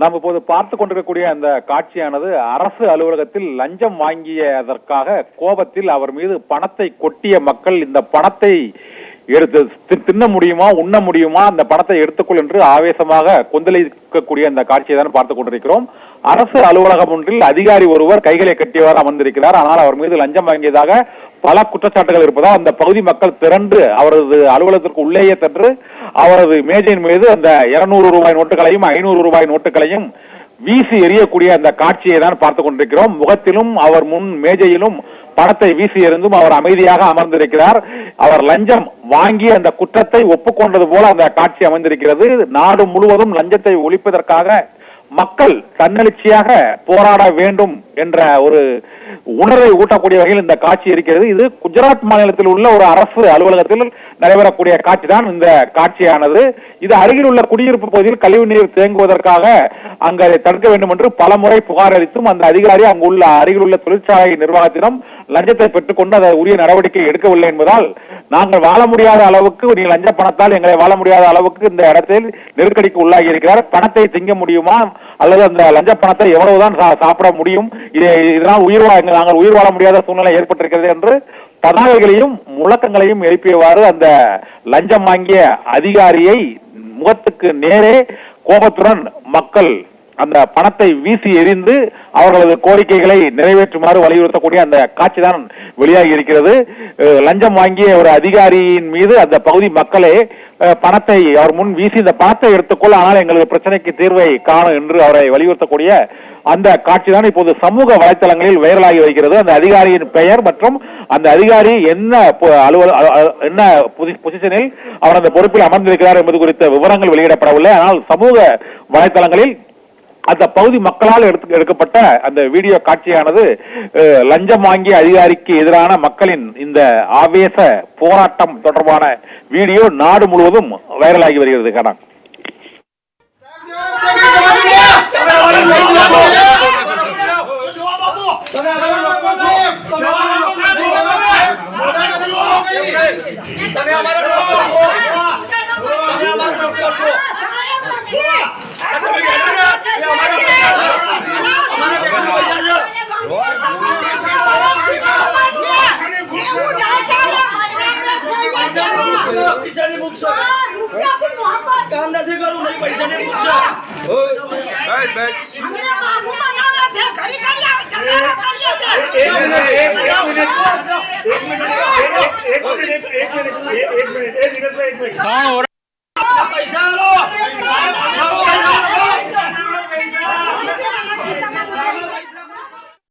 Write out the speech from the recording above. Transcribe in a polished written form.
நாம் இப்போது பார்த்து கொண்டிருக்கக்கூடிய அந்த காட்சியானது அரசு அலுவலகத்தில் லஞ்சம் வாங்கியதற்காக கோபத்தில் அவர் மீது பணத்தை கொட்டிய மக்கள் இந்த பணத்தை எடுத்து தின்ன முடியுமா, உண்ண முடியுமா, அந்த பணத்தை எடுத்துக்கொள் என்று ஆவேசமாக கொந்தளிக்கக்கூடிய அந்த காட்சியை தான் பார்த்துக் கொண்டிருக்கிறோம். அரசு அலுவலகம் ஒன்றில் அதிகாரி ஒருவர் கைகளை கட்டியவாறு அமர்ந்திருக்கிறார். ஆனால் அவர் மீது லஞ்சம் வாங்கியதாக பல குற்றச்சாட்டுகள் இருப்பதால் அந்த பகுதி மக்கள் திரண்டு அவரது அலுவலகத்திற்கு உள்ளேயே சென்று அவரது மேஜையின் மீது அந்த 200 ரூபாய் நோட்டுகளையும் 500 ரூபாய் நோட்டுகளையும் வீசி எறியக்கூடிய அந்த காட்சியை தான் பார்த்துக் கொண்டிருக்கிறோம். முகத்திலும் அவர் முன் மேஜையிலும் பணத்தை வீசி எறிந்தும் அவர் அமைதியாக அமர்ந்திருக்கிறார். அவர் லஞ்சம் வாங்கி அந்த குற்றத்தை ஒப்புக்கொண்டது போல அந்த காட்சி அமைந்திருக்கிறது. நாடு முழுவதும் லஞ்சத்தை ஒழிப்பதற்காக மக்கள் தன்னெழுச்சியாக போராட வேண்டும் என்ற ஒரு உணர்வை ஊட்டக்கூடிய வகையில் இந்த காட்சி இருக்கிறது. இது குஜராத் மாநிலத்தில் உள்ள ஒரு அரசு அலுவலகத்தில் நடைபெறக்கூடிய காட்சி தான் இந்த காட்சியானது. இது அருகில் உள்ள குடியிருப்பு பகுதியில் கழிவுநீர் தேங்குவதற்காக அங்கு அதை தடுக்க வேண்டும் என்று பல முறை புகார் அளித்தும் அந்த அதிகாரி அங்குள்ள அருகில் உள்ள தொழிற்சாலை நிர்வாகத்திடம் லஞ்சத்தை பெற்றுக்கொண்டு அதை உரிய நடவடிக்கை எடுக்கவில்லை என்பதால் நாங்கள் வாழ முடியாத அளவுக்கு, நீங்கள் லஞ்ச பணத்தால் எங்களை வாழ முடியாத அளவுக்கு இந்த இடத்தில் நெருக்கடிக்கு உள்ளாகி இருக்கிறார். பணத்தை திங்க முடியுமா அல்லது அந்த லஞ்ச பணத்தை எவ்வளவுதான் சாப்பிட முடியும், இதனால் நாங்கள் உயிர் வாழ முடியாத சூழ்நிலை ஏற்பட்டிருக்கிறது என்று பதாகைகளையும் முழக்கங்களையும் எழுப்பியவாறு அந்த லஞ்சம் வாங்கிய அதிகாரியை முகத்துக்கு நேரே கோபத்துடன் மக்கள் அந்த பணத்தை வீசி எறிந்து அவர்களது கோரிக்கைகளை நிறைவேற்றுமாறு வலியுறுத்தக்கூடிய அந்த காட்சி தான் வெளியாகி இருக்கிறது. லஞ்சம் வாங்கிய ஒரு அதிகாரியின் மீது அந்த பகுதி மக்களே பணத்தை அவர் முன் வீசி இந்த பணத்தை எடுத்துக்கொள்ள, ஆனால் எங்களுக்கு பிரச்சனைக்கு தீர்வை காணும் என்று அவரை வலியுறுத்தக்கூடிய அந்த காட்சி தான் இப்போது சமூக வலைத்தளங்களில் வைரலாகி வருகிறது. அந்த அதிகாரியின் பெயர் மற்றும் அந்த அதிகாரி என்ன பொசிஷனில் அவர் அந்த பொறுப்பில் அமர்ந்திருக்கிறார் என்பது குறித்த விவரங்கள் வெளியிடப்படவில்லை. ஆனால் சமூக வலைத்தளங்களில் அந்த பகுதி மக்களால் எடுக்கப்பட்ட அந்த வீடியோ காட்சியானது லஞ்சம் வாங்கிய அதிகாரிக்கு எதிரான மக்களின் இந்த ஆவேச போராட்டம் தொடர்பான வீடியோ நாடு முழுவதும் வைரலாகி வருகிறது. கடன் काम નથી કરું નહીં પૈસા નહીં પૂછો બેટ બેટ અમને બાબુ બનાવે છે ઘડી ઘડી આ કટારો કરીએ છે એક મિનિટ